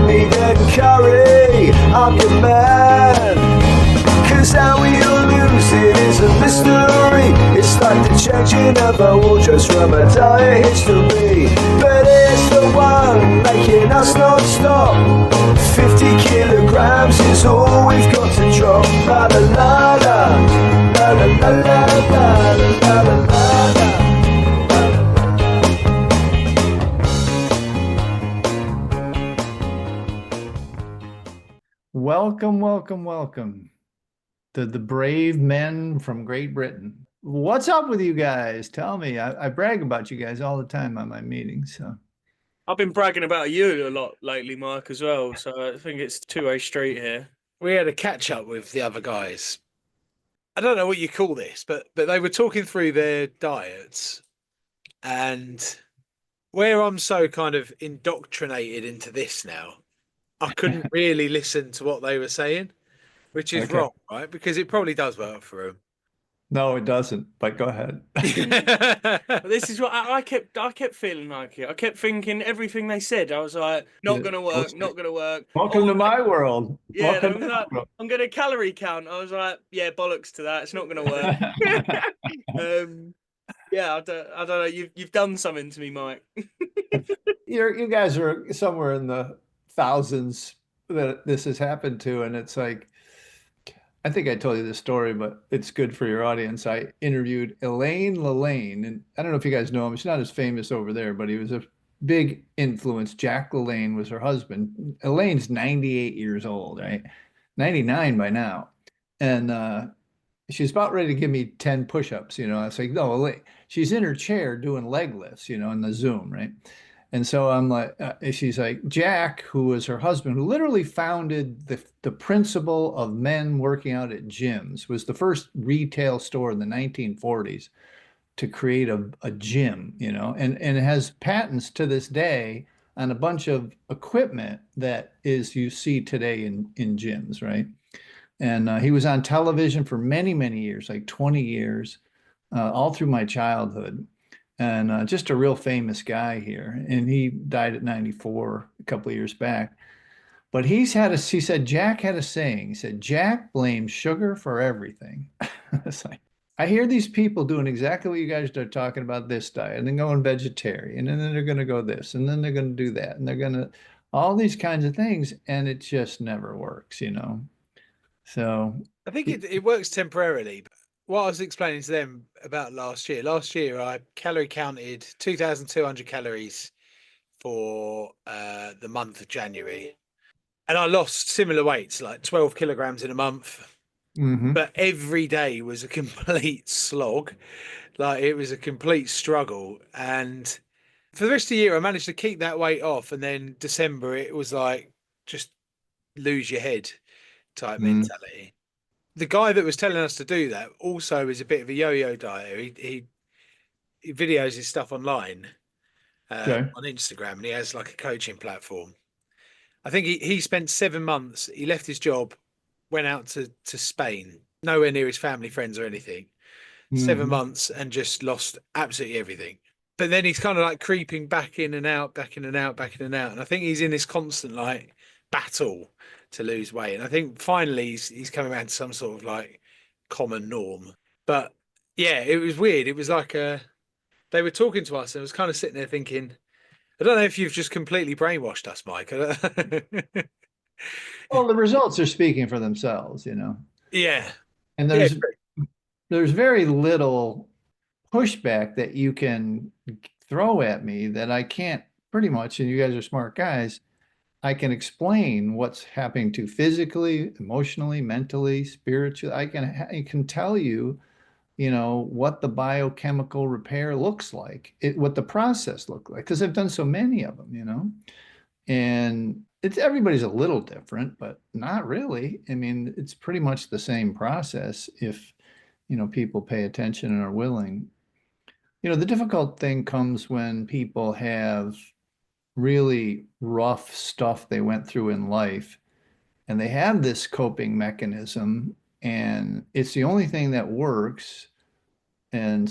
meat and curry, I'm your man. Cause how we all lose it is a mystery. It's like the changing of our wardrobes from a dire history. But it's the one making us not stop. 50 kilograms is all we've got to drop. La la la la, la la la la la la la la. Welcome, welcome, welcome to the brave men from Great Britain. What's up with you guys? Tell me. I brag about you guys all the time on my meetings. So I've been bragging about you a lot lately, Mike, as well. So I think it's two-way street here. We had a catch up with the other guys. I don't know what you call this, but they were talking through their diets, and where I'm so kind of indoctrinated into this now, I couldn't really listen to what they were saying, which is wrong, right? Because it probably does work for them. no, it doesn't. But go ahead. This is what I kept feeling like it. I kept thinking everything they said. I was like, not gonna work, not gonna work. Welcome to my world. Yeah, I'm gonna calorie count. I was like, yeah, bollocks to that. It's not gonna work. Yeah, I don't know. You've done something to me, Mike. You guys are somewhere in the thousands that this has happened to, and it's like, I think I told you this story, but it's good for your audience. I interviewed Elaine Lillane, and I don't know if you guys know him. She's not as famous over there, but he was a big influence. Jack LaLanne was her husband. Elaine's 98 years old, right? 99 by now. And she's about ready to give me 10 push-ups, I was like, no, Elaine. She's in her chair doing leg lifts, in the Zoom, right? And so I'm like, she's like, Jack, who was her husband, who literally founded the principle of men working out at gyms, was the first retail store in the 1940s to create a gym, and it has patents to this day on a bunch of equipment that you see today in gyms, right? And he was on television for many, many years, like 20 years, all through my childhood. And just a real famous guy here. And he died at 94 a couple of years back. But he said, Jack had a saying. He said, Jack blames sugar for everything. It's like, I hear these people doing exactly what you guys are talking about, this diet, and then going vegetarian, and then they're going to go this, and then they're going to do that, and they're going to, all these kinds of things, and it just never works, So I think it works temporarily. What I was explaining to them about last year, I calorie counted 2,200 calories for the month of January. And I lost similar weights, like 12 kilograms in a month. Mm-hmm. But every day was a complete slog. Like, it was a complete struggle. And for the rest of the year, I managed to keep that weight off. And then December, it was like, just lose your head type mentality. The guy that was telling us to do that also is a bit of a yo-yo dieter. He videos his stuff online on Instagram, and he has like a coaching platform. I think he spent 7 months. He left his job, went out to Spain, nowhere near his family, friends, or anything. 7 months, and just lost absolutely everything. But then he's kind of like creeping back in and out, back in and out, back in and out. And I think he's in this constant like battle to lose weight. And I think finally he's coming around to some sort of like common norm. But yeah, it was weird. It was like they were talking to us, and I was kind of sitting there thinking, I don't know if you've just completely brainwashed us, Mike. Well, the results are speaking for themselves, Yeah. And there's very little pushback that you can throw at me that I can't pretty much, and you guys are smart guys, I can explain what's happening to physically, emotionally, mentally, spiritually. I can tell you, what the biochemical repair looks like, what the process looked like, because I've done so many of them, and everybody's a little different, but not really. I mean, it's pretty much the same process if, people pay attention and are willing. The difficult thing comes when people have really rough stuff they went through in life, and they have this coping mechanism, and it's the only thing that works. And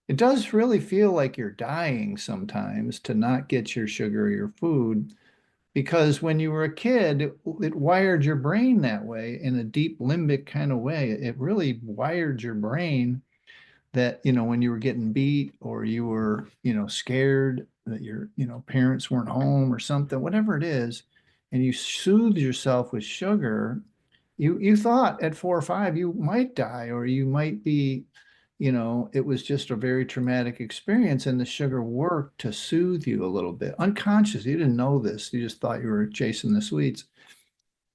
it does really feel like you're dying sometimes to not get your sugar or your food, because when you were a kid, it wired your brain that way in a deep limbic kind of way. It really wired your brain that, when you were getting beat or you were, scared that your, parents weren't home or something, whatever it is, and you soothe yourself with sugar, you thought at 4 or 5 you might die or you might be, it was just a very traumatic experience, and the sugar worked to soothe you a little bit. Unconscious, you didn't know this. You just thought you were chasing the sweets.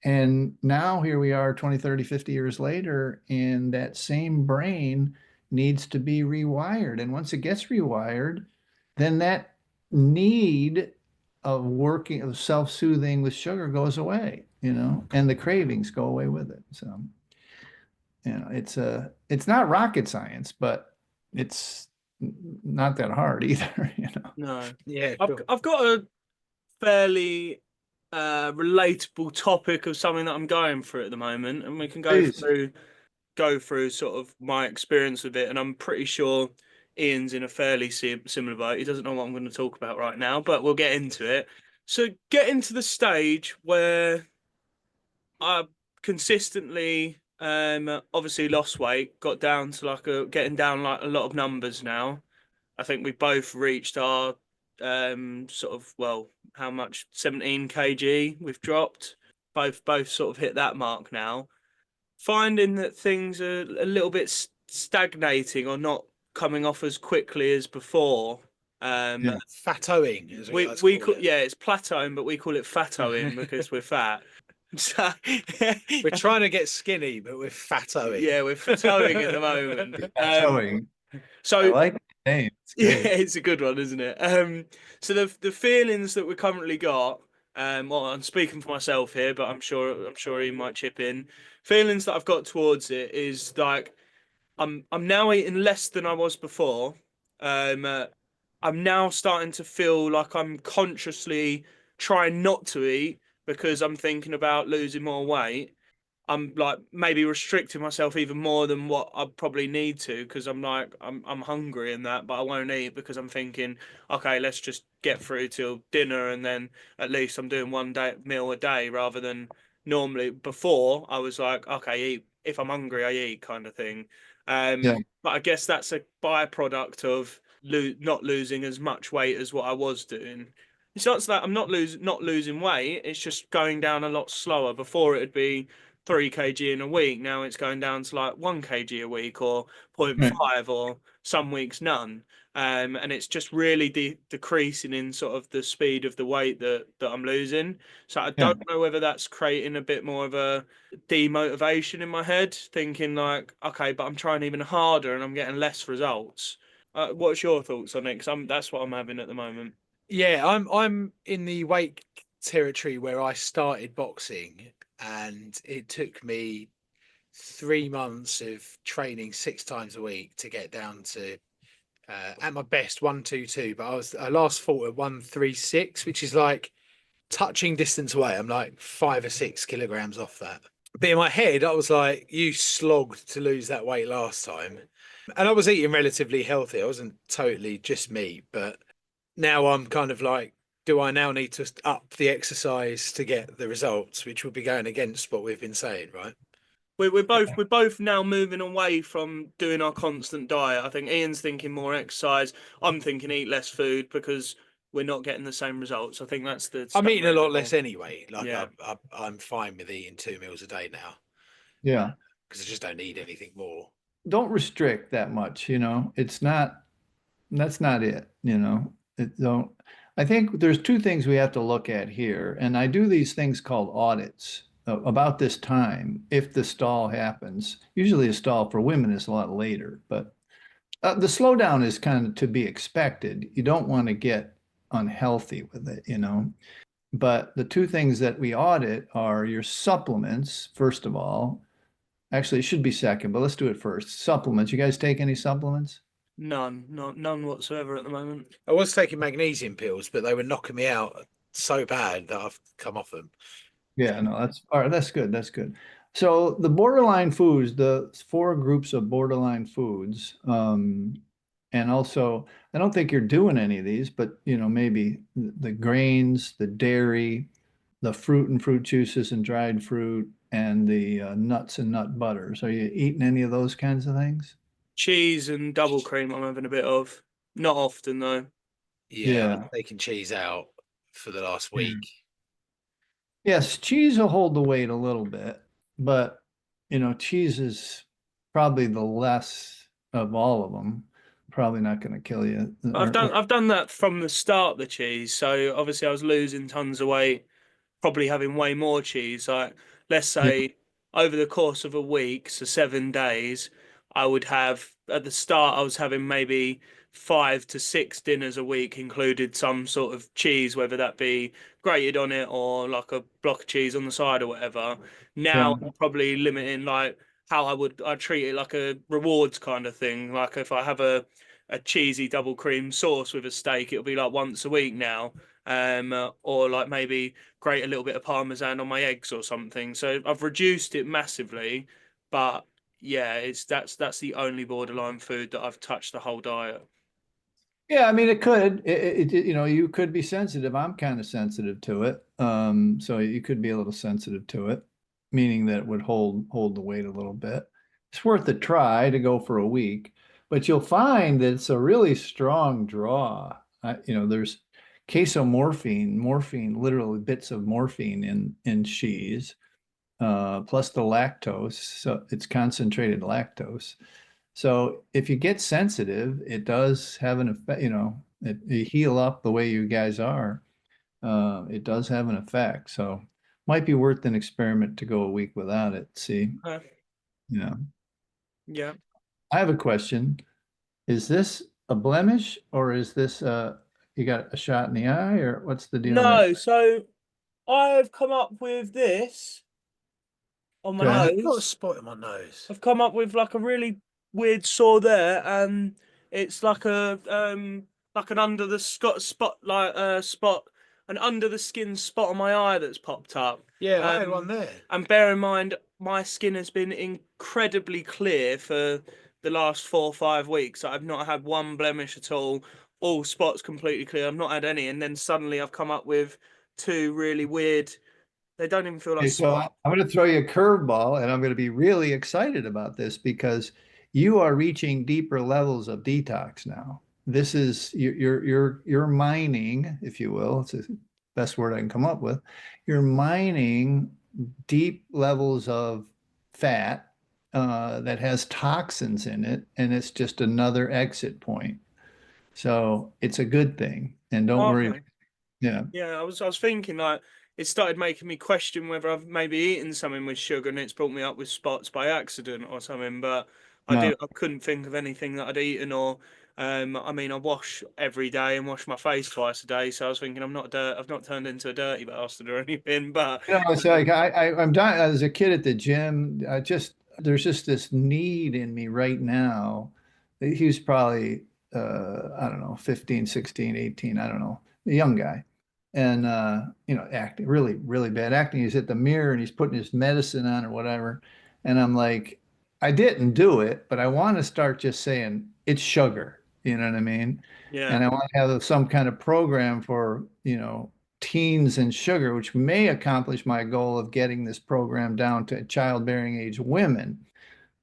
And now here we are 20, 30, 50 years later, and that same brain needs to be rewired. And once it gets rewired, then that need of working, of self-soothing with sugar goes away, and the cravings go away with it. So, it's not rocket science, but it's not that hard either, No. Yeah, I've, sure. I've got a fairly relatable topic of something that I'm going through at the moment, and we can Please. go through sort of my experience with it. And I'm pretty sure Ian's in a fairly similar boat. He doesn't know what I'm going to talk about right now, but we'll get into it. So getting to the stage where I consistently obviously lost weight, got down to getting down like a lot of numbers now. I think we both reached our sort of, well, how much, 17 kg we've dropped. Both sort of hit that mark now. Finding that things are a little bit stagnating or not coming off as quickly as before. Yeah. Fataouing, as we call, yeah, it's plateauing, but we call it fataouing because we're fat. So we're trying to get skinny, but we're fataouing. yeah, we're fataouing at the moment. Towing. I So like the name. It's yeah, great. it's a good one, isn't it? So the feelings that we currently got, well, I'm speaking for myself here, but I'm sure he might chip in. Feelings that I've got towards it is like I'm now eating less than I was before. I'm now starting to feel like I'm consciously trying not to eat because I'm thinking about losing more weight. I'm like maybe restricting myself even more than what I probably need to because I'm like I'm hungry and that, but I won't eat because I'm thinking, okay, let's just get through till dinner and then at least I'm doing one day meal a day rather than normally before I was like, okay, eat if I'm hungry, I eat kind of thing. Yeah. But I guess that's a byproduct of not losing as much weight as what I was doing. It's not that I'm not losing weight. It's just going down a lot slower. Before it'd be 3 kg in a week. Now it's going down to like 1 kg a week or Right. 0.5 or some weeks none. And it's just really decreasing in sort of the speed of the weight that I'm losing. So I Yeah. don't know whether that's creating a bit more of a demotivation in my head, thinking like, okay, but I'm trying even harder and I'm getting less results. What's your thoughts on it? Because that's what I'm having at the moment. Yeah, I'm in the weight territory where I started boxing, and it took me 3 months of training 6 times a week to get down to at my best 122. But I last fought at 136, which is like touching distance away. I'm like 5 or 6 kilograms off that. But in my head, I was like, you slogged to lose that weight last time. And I was eating relatively healthy. I wasn't totally just meat, but now I'm kind of like, do I now need to up the exercise to get the results, which would be going against what we've been saying, right? We're both now moving away from doing our constant diet. I think Ian's thinking more exercise. I'm thinking eat less food because we're not getting the same results. I think that's the I'm stuff eating a we're lot in less for. anyway. Like Yeah. I'm fine with eating 2 meals a day now Yeah. because I just don't need anything more. Don't restrict that much, It's not, that's not it, It don't, I think there's two things we have to look at here, and I do these things called audits about this time if the stall happens. Usually a stall for women is a lot later, but the slowdown is kind of to be expected. You don't want to get unhealthy with it, But the two things that we audit are your supplements, first of all. Actually, it should be second, but let's do it first. Supplements. You guys take any supplements? None whatsoever at the moment. I was taking magnesium pills, but they were knocking me out so bad that I've come off them. Yeah, no, that's all right. That's good. That's good. So the borderline foods, the four groups of borderline foods, and also I don't think you're doing any of these, but maybe the grains, the dairy, the fruit and fruit juices and dried fruit and the nuts and nut butters. Are you eating any of those kinds of things? Cheese and double cream, I'm having a bit of. Not often though. Yeah, Yeah. I've taken cheese out for the last Yeah. week. Yes, cheese will hold the weight a little bit, but cheese is probably the less of all of them. Probably not going to kill you. I've done that from the start, the cheese. So obviously I was losing tons of weight, probably having way more cheese. Like, let's Yeah, say over the course of a week, so 7 days, I would have, at the start, I was having maybe 5 to 6 dinners a week, included some sort of cheese, whether that be grated on it or like a block of cheese on the side or whatever. Now yeah, I'm probably limiting like how I treat it like a rewards kind of thing. Like if I have a cheesy double cream sauce with a steak, it'll be like once a week now. Or like maybe grate a little bit of parmesan on my eggs or something. So I've reduced it massively, but yeah, it's that's the only borderline food that I've touched the whole diet. yeah. I mean, it could. You could be sensitive. I'm kind of sensitive to it. So you could be a little sensitive to it, meaning that it would hold the weight a little bit. It's worth a try to go for a week, but you'll find that it's a really strong draw. There's morphine, literally bits of morphine in cheese, plus the lactose. So it's concentrated lactose. So if you get sensitive, it does have an effect, you heal up the way you guys are. It does have an effect. So might be worth an experiment to go a week without it. See, Uh, you know, yeah. I have a question. Is this a blemish or is this you got a shot in the eye or what's the deal there? No, so I've come up with this on my Okay. I've got a nose. spot in my nose. I've come up with like a really weird sore there, and it's like an under the spot like spot an under the skin spot on my eye that's popped up. Yeah, I had one Um, there. and bear in mind my skin has been incredibly clear for the last 4 or 5 weeks. I've not had one blemish at all spots completely clear. I've not had any, and then suddenly I've come up with two really weird. They don't even feel like Okay, so spots. I'm going to throw you a curveball, and I'm going to be really excited about this because you are reaching deeper levels of detox now. This is you're mining, if you will. It's the best word I can come up with. You're mining deep levels of fat that has toxins in it, and it's just another exit point. So it's a good thing, and don't worry. Okay. Yeah, Yeah, I was thinking like it started making me question whether I've maybe eaten something with sugar and it's brought me up with spots by accident or something. But no. I couldn't think of anything that I'd eaten or I mean I wash every day and wash my face twice a day, so I was thinking I've not turned into a dirty bastard or anything. But It's like I'm dying as a kid at the gym. There's just this need in me right now. He was probably I don't know, 15, 16, 18, I don't know, a young guy. And acting really, really bad acting. He's at the mirror and he's putting his medicine on or whatever. And I'm like, I didn't do it, but I want to start just saying it's sugar. You know what I mean? yeah. And I want to have some kind of program for, teens and sugar, which may accomplish my goal of getting this program down to childbearing age women.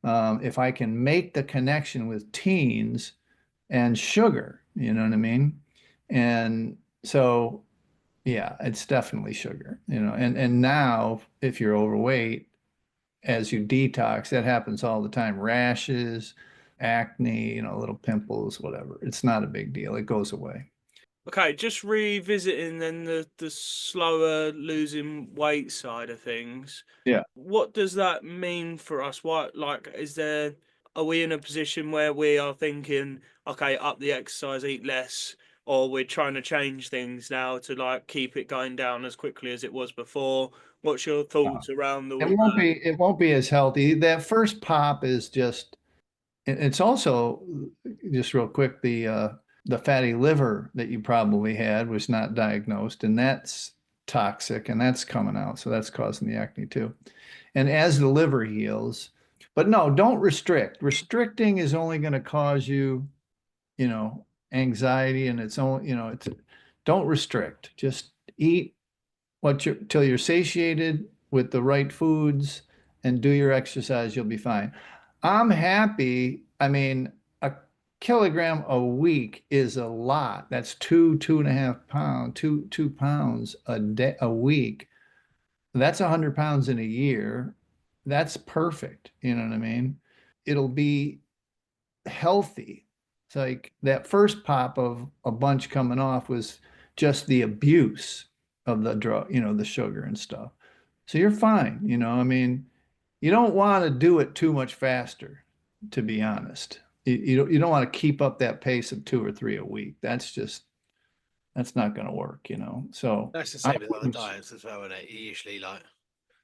If I can make the connection with teens and sugar, you know what I mean? And so, yeah, it's definitely sugar, and now if you're overweight, as you detox, that happens all the time. Rashes, acne, little pimples, whatever. It's not a big deal. It goes away. Okay, just revisiting then the slower losing weight side of things. Yeah. What does that mean for us? What like are we in a position where we are thinking, okay, up the exercise, eat less, or we're trying to change things now to like keep it going down as quickly as it was before? What's your thoughts around all It of won't that? be it won't be as healthy. That first pop is just it's also just real quick, the fatty liver that you probably had was not diagnosed, and that's toxic and that's coming out. So that's causing the acne too. And as the liver heals, but no, don't restrict. Restricting is only going to cause you, anxiety, and it's only, don't restrict. Just eat till you're satiated with the right foods and do your exercise, you'll be fine. I'm happy. I mean, a kilogram a week is a lot. That's 2.5 pounds, 2 pounds a day, a week. That's 100 pounds in a year. That's perfect. You know what I mean? It'll be healthy. It's like that first pop of a bunch coming off was just the abuse of the drug, the sugar and stuff. So you're fine. I mean, you don't want to do it too much faster, to be honest. You don't want to keep up that pace of 2 or 3 a week. That's not going to work. So That's the I same with other wouldn't, diets as well, isn't it? Usually, like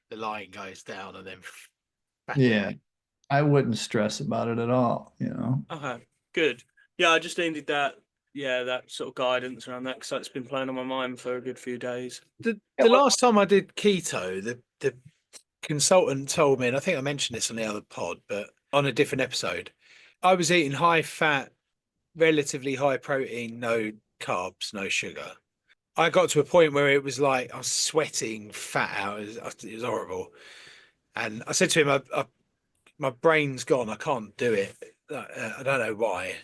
the line goes down and then back yeah, again. I wouldn't stress about it at all. Okay, good. Yeah, I just needed that. Yeah, that sort of guidance around that because that's been playing on my mind for a good few days. Yeah, The last time I did keto, the consultant told me, and I think I mentioned this on the other pod, but on a different episode, I was eating high fat, relatively high protein, no carbs, no sugar. I got to a point where it was like I was sweating fat out. It was horrible. And I said to him, my brain's gone. I can't do it. I don't know why.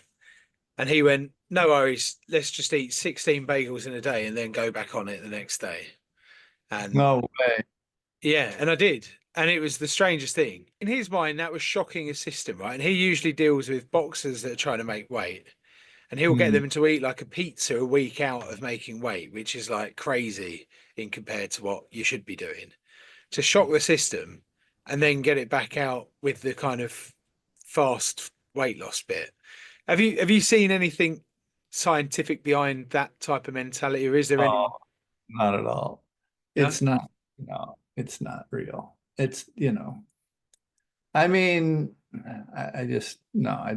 And he went, no worries. Let's just eat 16 bagels in a day and then go back on it the next day. And no way. yeah, and I did. And it was the strangest thing. In his mind, that was shocking a system, right? And he usually deals with boxers that are trying to make weight. And he'll get Hmm. them to eat like a pizza a week out of making weight, which is like crazy in compared to what you should be doing. To shock the system and then get it back out with the kind of fast weight loss bit. Have you seen anything scientific behind that type of mentality, or is there any? Oh, not at all. No? It's not, no, it's not real. I mean, I just, no,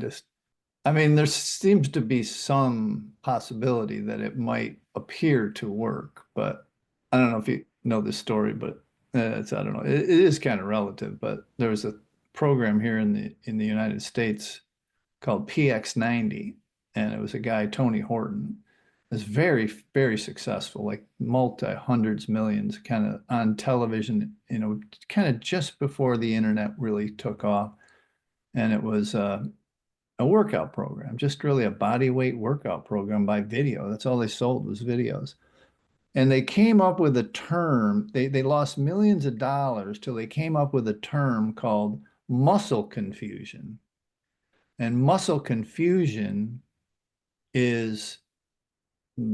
I mean, there seems to be some possibility that it might appear to work, but I don't know if you know this story, but I don't know. It is kind of relative, but there was a program here in the United States called PX90, and it was a guy, Tony Horton. It was very, very successful, like multi hundreds, millions, kind of on television, kind of just before the internet really took off. And it was a workout program, just really a body weight workout program by video. That's all they sold was videos. And they came up with a term, they lost millions of dollars till they came up with a term called muscle confusion. And muscle confusion is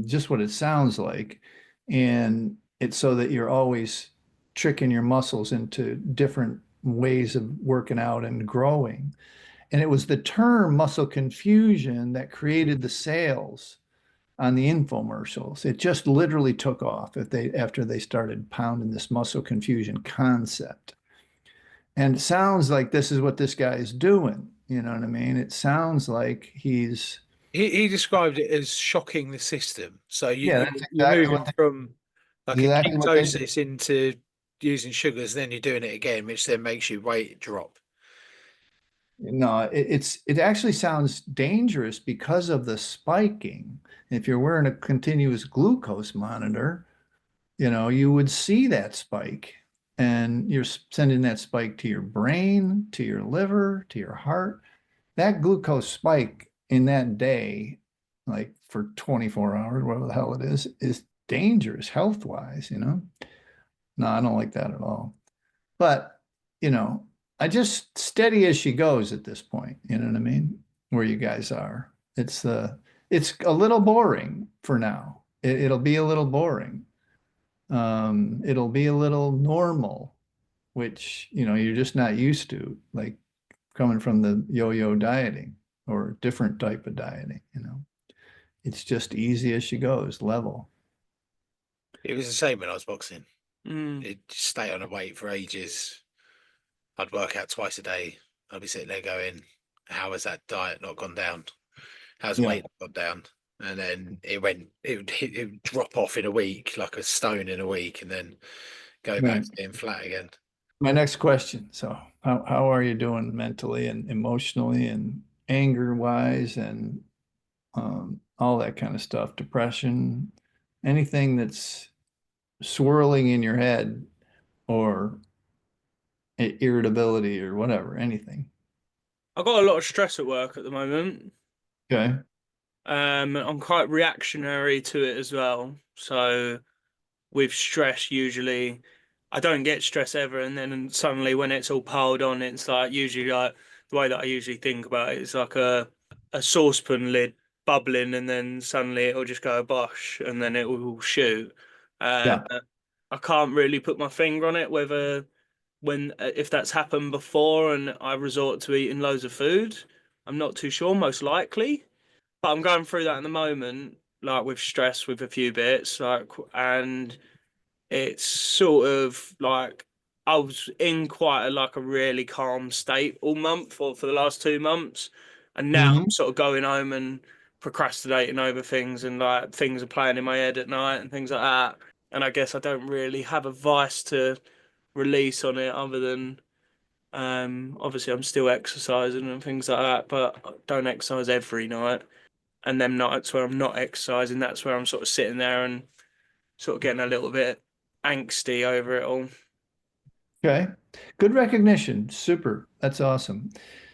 just what it sounds like. And it's so that you're always tricking your muscles into different ways of working out and growing. And it was the term muscle confusion that created the sales on the infomercials. It just literally took off after they started pounding this muscle confusion concept. And it sounds like this is what this guy is doing. You know what I mean? It sounds like he's He described it as shocking the system. So yeah, that's you're exactly moving what from like a exactly what they did. ketosis into using sugars, then you're doing it again, which then makes your weight drop. No, it actually sounds dangerous because of the spiking. If you're wearing a continuous glucose monitor, you would see that spike, and you're sending that spike to your brain, to your liver, to your heart. That glucose spike in that day, like for 24 hours, whatever the hell it is dangerous health-wise. No, I don't like that at all. But, I just steady as she goes at this point, you know what I mean? Where you guys are. It's a little boring for now. It'll be a little boring. It'll be a little normal, which, you're just not used to, like coming from the yo-yo dieting or different type of dieting. It's just easy as she goes, level. It was the same when I was boxing. Mm. It'd just stay on a weight for ages. I'd work out twice a day. I'd be sitting there going, how has that diet not gone down? How's the Yeah. weight not gone down? And then it would drop off in a week, like a stone in a week, and then go back Right. to being flat again. My next question. So how are you doing mentally and emotionally and anger wise and all that kind of stuff, depression, anything that's swirling in your head or irritability or whatever, anything. I've got a lot of stress at work at the moment. Okay. I'm quite reactionary to it as well. So with stress, usually I don't get stress ever, and then suddenly when it's all piled on, it's like usually like the way that I usually think about it is like a saucepan lid bubbling, and then suddenly it'll just go bosh, and then it will shoot. Uh, Yeah. I can't really put my finger on it whether when if that's happened before and I resort to eating loads of food. I'm not too sure, most likely, but I'm going through that at the moment, like with stress with a few bits, like and it's sort of like I was in quite a like a really calm state all month for the last 2 months, and now I'm Hmm. sort of going home and procrastinating over things, and like things are playing in my head at night and things like that. And I guess I don't really have a vice to release on it other than obviously I'm still exercising and things like that, but I don't exercise every night. And them nights where I'm not exercising, that's where I'm sort of sitting there and sort of getting a little bit angsty over it all. Okay. Good recognition. Super. That's awesome.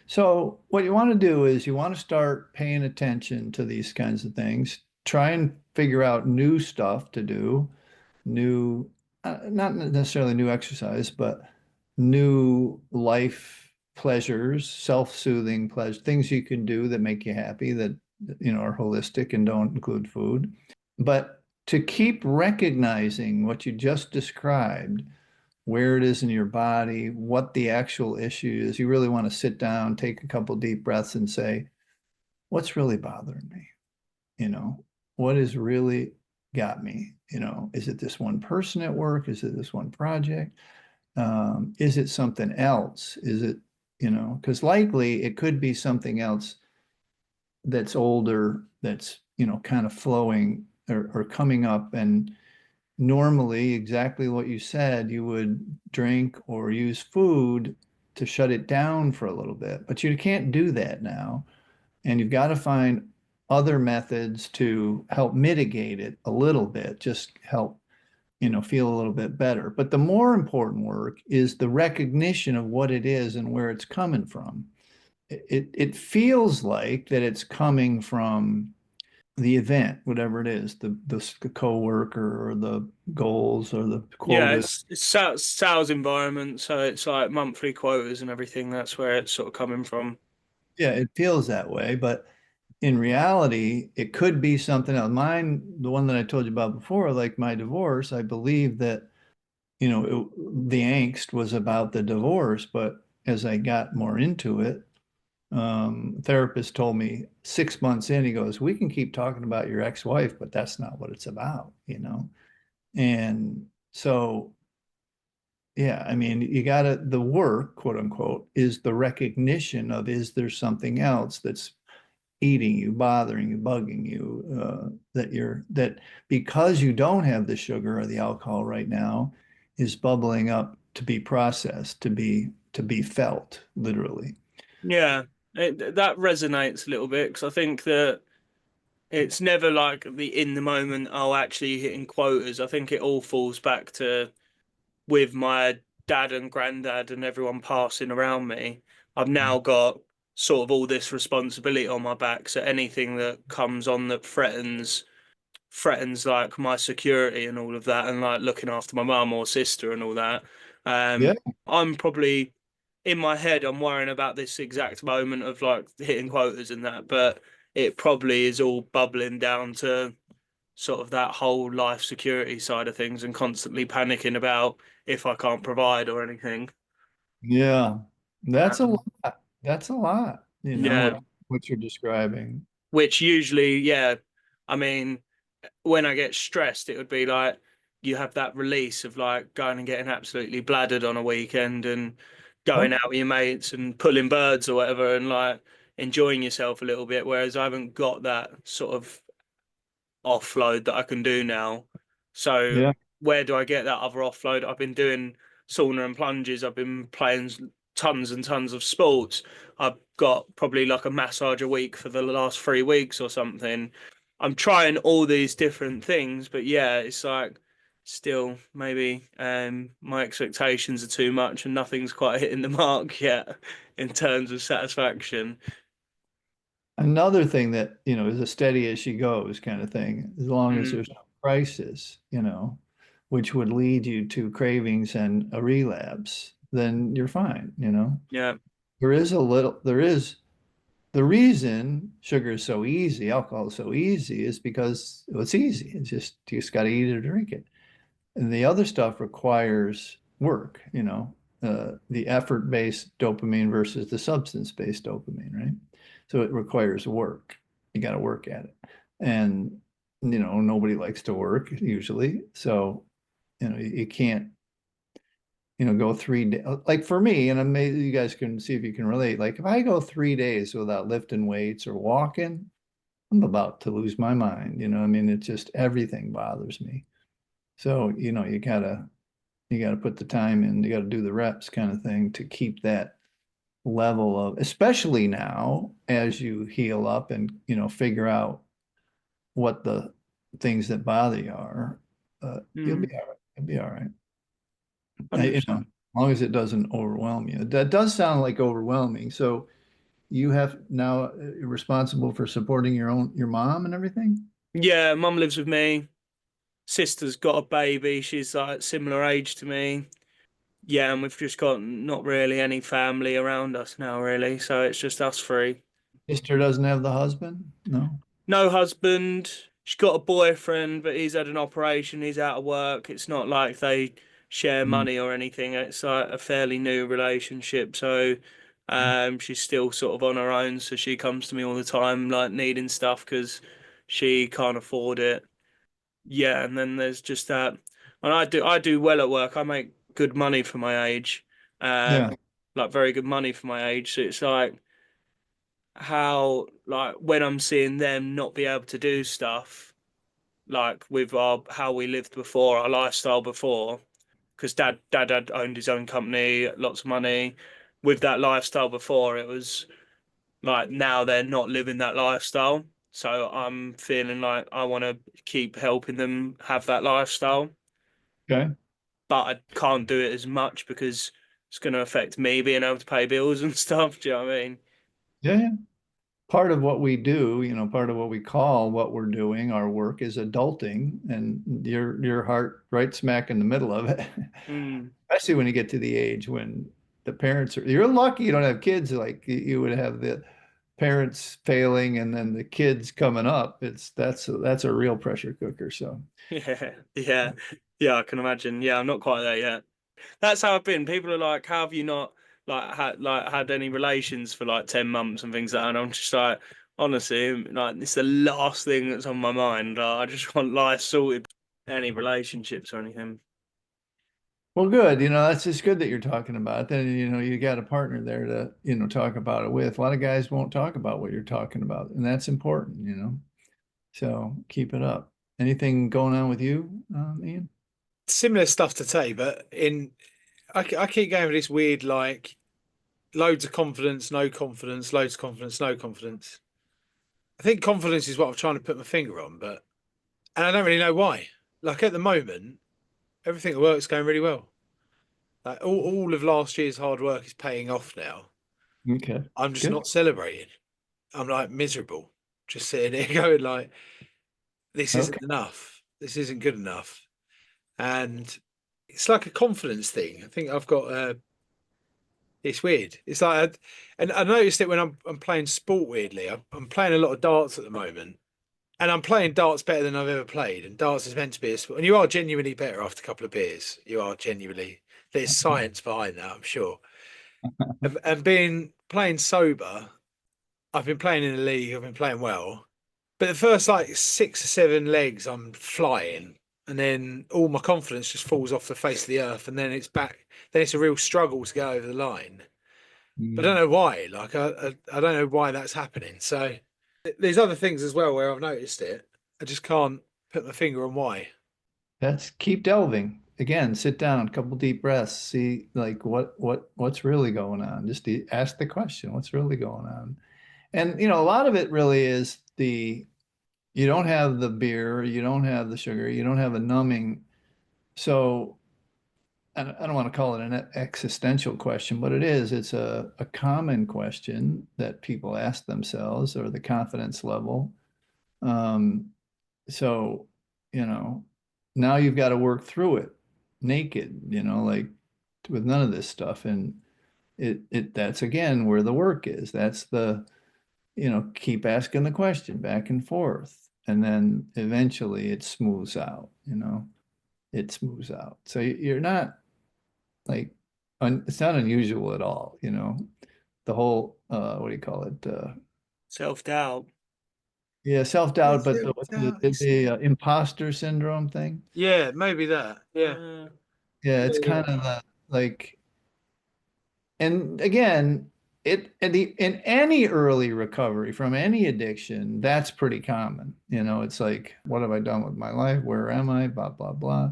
So, what you want to do is you want to start paying attention to these kinds of things. Try and figure out new stuff to do, new, not necessarily new exercise, but new life pleasures, self-soothing pleasures, things you can do that make you happy that, are holistic and don't include food. But to keep recognizing what you just described, where it is in your body, what the actual issue is. You really want to sit down, take a couple deep breaths and say, what's really bothering me? You know, what has really got me? Is it this one person at work? Is it this one project? Is it something else? Is it, because likely it could be something else that's older, that's, kind of flowing or coming up and normally exactly what you said, you would drink or use food to shut it down for a little bit, but you can't do that now. And you've got to find other methods to help mitigate it a little bit, just help, feel a little bit better. But the more important work is the recognition of what it is and where it's coming from. It feels like that it's coming from the event, whatever it is, the coworker or the goals or the Yeah, quotas. it's sales environment, so it's like monthly quotas and everything. That's where it's sort of coming from. Yeah, it feels that way, but in reality, it could be something else. Mine, the one that I told you about before, like my divorce, I believe that, the angst was about the divorce, but as I got more into it, therapist told me 6 months in, he goes, we can keep talking about your ex-wife, but that's not what it's about. And so, yeah, I mean, you gotta, the work, quote unquote, is the recognition of, is there something else that's eating you, bothering you, bugging you, that because you don't have the sugar or the alcohol right now, is bubbling up to be processed, to be felt, literally. Yeah, that resonates a little bit because I think that it's never like the in the moment, oh, actually hitting quotas. I think it all falls back to with my dad and granddad and everyone passing around me. I've now got sort of all this responsibility on my back. So anything that comes on that threatens like my security and all of that, and like looking after my mum or sister and all that. Yeah. I'm probably in my head, I'm worrying about this exact moment of like hitting quotas and that, but it probably is all bubbling down to sort of that whole life security side of things and constantly panicking about if I can't provide or anything. Yeah. That's a Um, lot. That's a lot, yeah, what you're describing. which usually, yeah, I mean, when I get stressed, it would be like you have that release of like going and getting absolutely bladdered on a weekend and Oh, going out with your mates and pulling birds or whatever and like enjoying yourself a little bit. Whereas I haven't got that sort of offload that I can do now. So yeah. where do I get that other offload? I've been doing sauna and plunges. I've been playing tons and tons of sports. I've got probably like a massage a week for the last 3 weeks or something. I'm trying all these different things, but yeah, it's like still maybe my expectations are too much and nothing's quite hitting the mark yet in terms of satisfaction. Another thing that, is a steady as she goes kind of thing, as long as there's no crisis, which would lead you to cravings and a relapse, then you're fine, Yeah. There is the reason sugar is so easy, alcohol is so easy is because it's easy. You just got to eat it or drink it. And the other stuff requires work, the effort-based dopamine versus the substance-based dopamine, right? So it requires work. You got to work at it. And, nobody likes to work usually. So, you can't, go 3 days. Like for me, and maybe you guys can see if you can relate. Like if I go 3 days without lifting weights or walking, I'm about to lose my mind. I mean, it's just everything bothers me. So, you gotta put the time in, you gotta do the reps kind of thing to keep that level of, especially now as you heal up and, figure out what the things that bother you are, you'll be all right. You'll be all right. As 100%. long as it doesn't overwhelm you. That does sound like overwhelming. So you have now responsible for supporting your mom and everything? Yeah, mum lives with me. Sister's got a baby. She's like similar age to me. Yeah, and we've just got not really any family around us now, really. So it's just us three. Sister doesn't have the husband? No. No husband. She's got a boyfriend, but he's had an operation. He's out of work. It's not like they share Mm. money or anything. It's like a fairly new relationship. So she's still sort of on her own. So she comes to me all the time, like needing stuff because she can't afford it. Yeah, and then there's just that. And I do well at work. I make good money for my age. Yeah. Like very good money for my age. So it's like how like when I'm seeing them not be able to do stuff like with our how we lived before, our lifestyle before, because dad had owned his own company, lots of money. With that lifestyle before, it was like now they're not living that lifestyle. So I'm feeling like I want to keep helping them have that lifestyle, Okay. but I can't do it as much because it's going to affect me being able to pay bills and stuff. Do you know what I mean? Yeah, yeah. Part of what we do, part of what we call what we're doing, our work is adulting, and your heart right smack in the middle of it. Mm. Especially when you get to the age when the parents are, you're lucky you don't have kids like you would have the parents failing and then the kids coming up. That's a real pressure cooker. So Yeah, yeah, yeah. I can imagine. Yeah, I'm not quite there yet. That's how I've been. People are like, "How have you not had any relations for like 10 months and things like that?" And I'm just like, honestly, like it's the last thing that's on my mind. I just want life sorted. Any relationships or anything. well, good. That's just good that you're talking about it. Then, you got a partner there to, talk about it with. A lot of guys won't talk about what you're talking about, and that's important. So keep it up. Anything going on with you, Ian? Similar stuff to say, but I keep going with this weird like loads of confidence, no confidence, loads of confidence, no confidence. I think confidence is what I'm trying to put my finger on, but and I don't really know why. Like at the moment, everything at work's going really well. Like all of last year's hard work is paying off now. Okay, I'm just good. not celebrating. I'm like miserable, just sitting here going like, this Okay. isn't enough. This isn't good enough. And it's like a confidence thing. I think I've got it's weird. It's like, and I noticed it when I'm playing sport. Weirdly, I'm playing a lot of darts at the moment, and I'm playing darts better than I've ever played. And darts is meant to be a sport, and you are genuinely better after a couple of beers. You are genuinely. There's science behind that, I'm sure. And being playing sober, I've been playing in the league. I've been playing well, but the first like 6 or 7 legs, I'm flying, and then all my confidence just falls off the face of the earth, and then it's back. Then it's a real struggle to go over the line. But I Mm. don't know why. Like I don't know why that's happening. So there's other things as well where I've noticed it. I just can't put my finger on why. That's keep delving. Again, sit down, a couple deep breaths, see like what's really going on. Just ask the question, what's really going on? And a lot of it really is you don't have the beer, you don't have the sugar, you don't have a numbing So I don't want to call it an existential question, but it is. It's a common question that people ask themselves, or the confidence level. Um, so, you know, now you've got to work through it naked, like with none of this stuff. And that's again where the work is. That's keep asking the question back and forth. And then eventually it smooths out, it smooths out. So you're not like, it's not unusual at all, the whole, what do you call it? Self-doubt. Yeah, self-doubt, but the imposter syndrome thing. Yeah, maybe that. Yeah. Yeah, it's Yeah. kind of like, and again, in any early recovery from any addiction, that's pretty common. It's like, what have I done with my life? Where am I? Blah, blah, blah.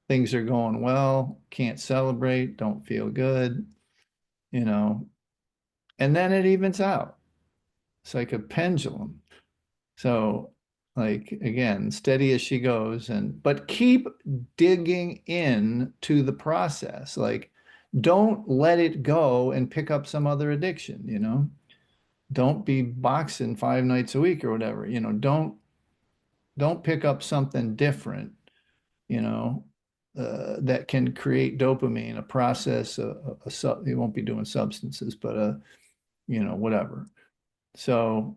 Things are going well, can't celebrate, don't feel good, you know, and then it evens out. It's like a pendulum. So, like, again, steady as she goes, but keep digging in to the process. Like, don't let it go and pick up some other addiction, Don't be boxing 5 nights a week or whatever, don't pick up something different, you know, that can create dopamine, a process, you won't be doing substances, but whatever. So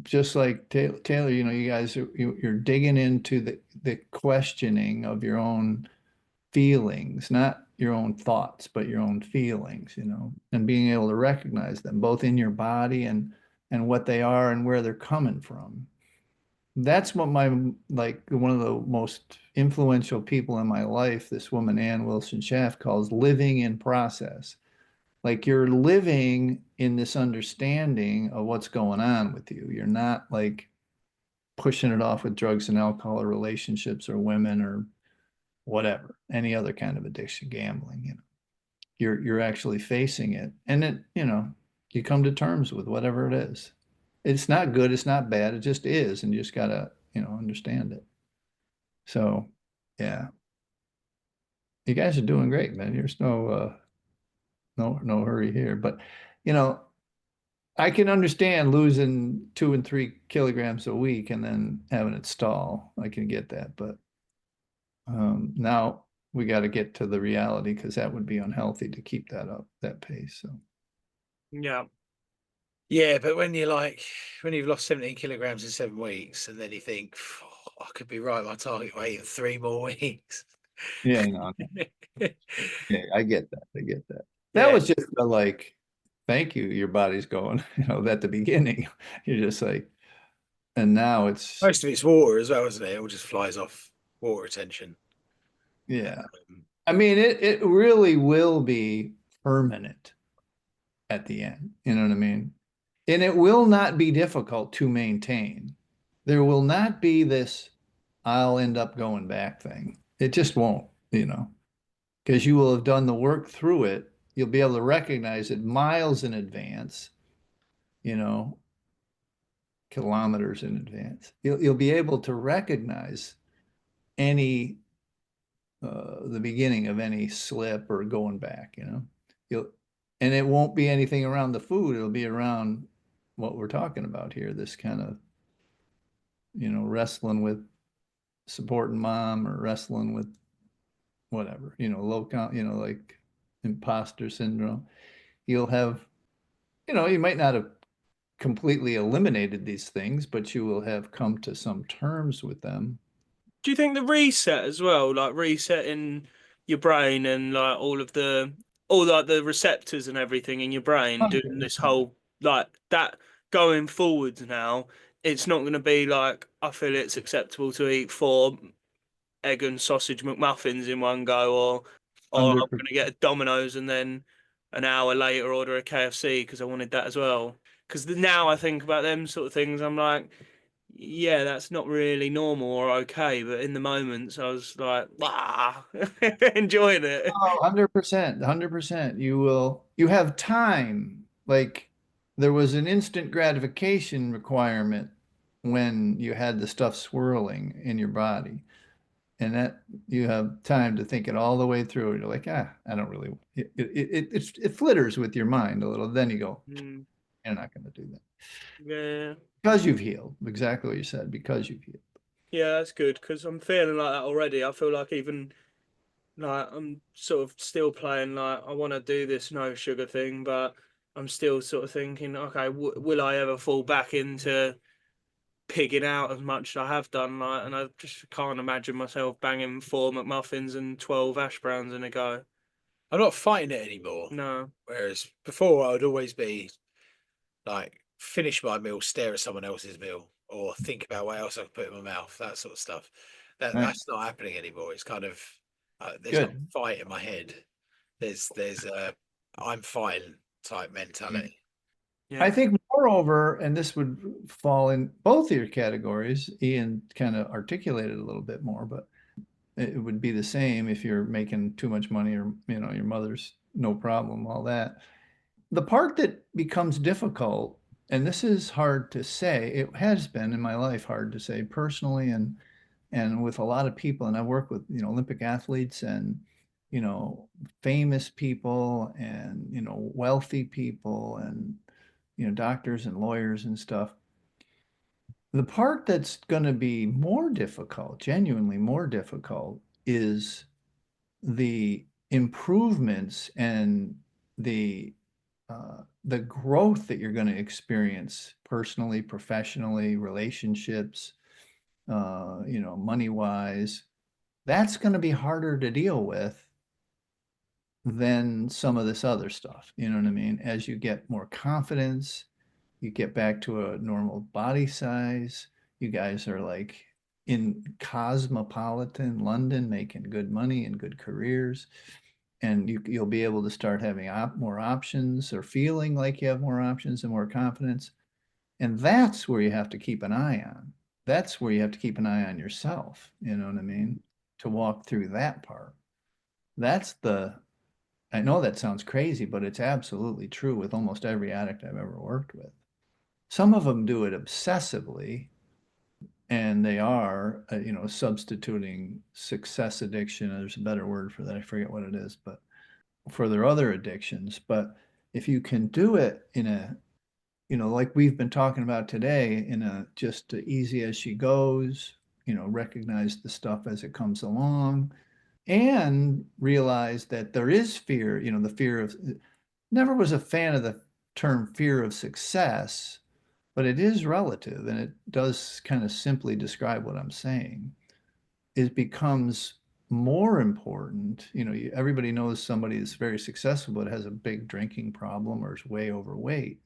just like Taylor, you guys you're digging into the questioning of your own feelings, not your own thoughts, but your own feelings, and being able to recognize them both in your body and what they are and where they're coming from. That's what like one of the most influential people in my life, this woman, Ann Wilson Schaff, calls living in process. Like you're living in this understanding of what's going on with you. You're not like pushing it off with drugs and alcohol or relationships or women or whatever, any other kind of addiction, gambling, You're actually facing it. And you come to terms with whatever it is. It's not good, it's not bad, it just is, and you just gotta, understand it. So yeah. You guys are doing great, man. There's no hurry here. But you know, I can understand losing 2 and 3 kilograms a week and then having it stall. I can get that, but now we got to get to the reality because that would be unhealthy to keep that up, that pace. So Yeah. Yeah, but when you've lost 17 kilograms in 7 weeks, and then you think, I could be right, my target weight in 3 more weeks. yeah, no, yeah, I get that. I get that. That Yeah. was just like, thank you. Your body's going, at the beginning, you're just like, and now it's, Most of it's water as well, isn't it? It all just flies off water retention. yeah. Um, I mean, it really will be permanent at the end. You know what I mean? And it will not be difficult to maintain. There will not be this, I'll end up going back thing. It just won't, because you will have done the work through it. You'll be able to recognize it miles in advance, you know, kilometers in advance. You'll be able to recognize any the beginning of any slip or going back, You'll and it won't be anything around the food. It'll be around what we're talking about here, this kind of, wrestling with supporting mom or wrestling with whatever, low count, like imposter syndrome. You'll have, you might not have completely eliminated these things, but you will have come to some terms with them. Do you think the reset as well, like resetting your brain and like all like the receptors and everything in your brain, doing this 100%. whole like that going forwards now, it's not going to be like I feel it's acceptable to eat 4 egg and sausage McMuffins in one go, or I'm going to get a Domino's and then an hour later order a KFC because I wanted that as well. Because now I think about them sort of things, I'm like, yeah, that's not really normal or okay. But in the moments, I was like, ah, enjoying it. Oh, 100%, 100%. You have time. Like there was an instant gratification requirement when you had the stuff swirling in your body. and that you have time to think it all the way through. You're like, I don't really. It flitters with your mind a little. Then you go, Mm, you're not going to do that yeah. because you've healed. Exactly what you said. Because you've healed. Yeah, that's good because I'm feeling like that already. I feel like even like I'm sort of still playing like I want to do this no sugar thing, but I'm still sort of thinking, okay, will I ever fall back into pigging out as much as I have done? Like, and I just can't imagine myself banging 4 McMuffins and 12 hash browns in a go. I'm not fighting it anymore. No. Whereas before, I would always be like, finish my meal, stare at someone else's meal, or think about what else I could put in my mouth, that sort of stuff. Right. That's not happening anymore. It's kind of there's Good. no fight in my head. There's a I'm fine type mentality. Yeah. I think moreover, and this would fall in both of your categories, Ian kind of articulated a little bit more, but it would be the same if you're making too much money or, your mother's no problem, all that. The part that becomes difficult, and this is hard to say, it has been in my life hard to say personally and with a lot of people, and I work with, Olympic athletes and, famous people and, wealthy people and, doctors and lawyers and stuff. The part that's going to be more difficult, genuinely more difficult, is the improvements and the growth that you're going to experience personally, professionally, relationships, money wise. That's going to be harder to deal with than some of this other stuff. You know what I mean? As you get more confidence, you get back to a normal body size. You guys are like in cosmopolitan London making good money and good careers. And you'll be able to start having more options or feeling like you have more options and more confidence. And that's where you have to keep an eye on. That's where you have to keep an eye on yourself. You know what I mean? To walk through that part. I know that sounds crazy, but it's absolutely true with almost every addict I've ever worked with. Some of them do it obsessively, and they are, substituting success addiction. There's a better word for that. I forget what it is, but for their other addictions. But if you can do it in a, like we've been talking about today, in a just easy as she goes, recognize the stuff as it comes along and realize that there is fear, the fear of, never was a fan of the term fear of success, but it is relative and it does kind of simply describe what I'm saying. It becomes more important. Everybody knows somebody that's very successful but has a big drinking problem or is way overweight.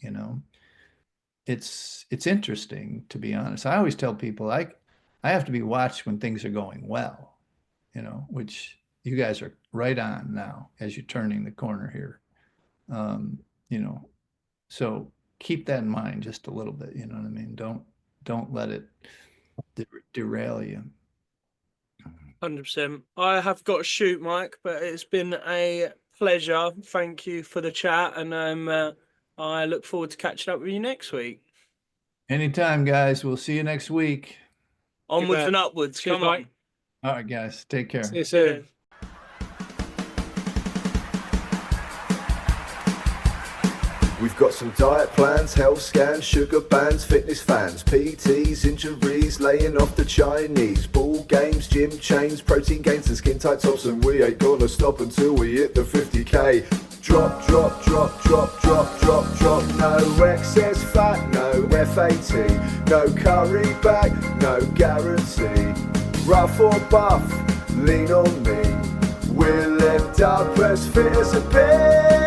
It's interesting, to be honest. I always tell people I have to be watched when things are going well, which you guys are right on now as you're turning the corner here. So keep that in mind just a little bit. You know what I mean? Don't let it derail you. 100%. I have got to shoot, Mike, but it's been a pleasure. Thank you for the chat, and I look forward to catching up with you next week. Anytime, guys. We'll see you next week. Onwards and upwards. Cheers, Come on. Mike. All right, guys. Take care. See you soon. We've got some diet plans, health scans, sugar bans, fitness fans, PTs, injuries, laying off the Chinese, ball games, gym chains, protein gains and skin tight tops, and we ain't gonna stop until we hit the 50k. Drop, drop, drop, drop, drop, drop, drop. No excess fat, no FAT, no curry back, no guarantee. Rough or buff, lean on me. We'll end up as fit as a bear.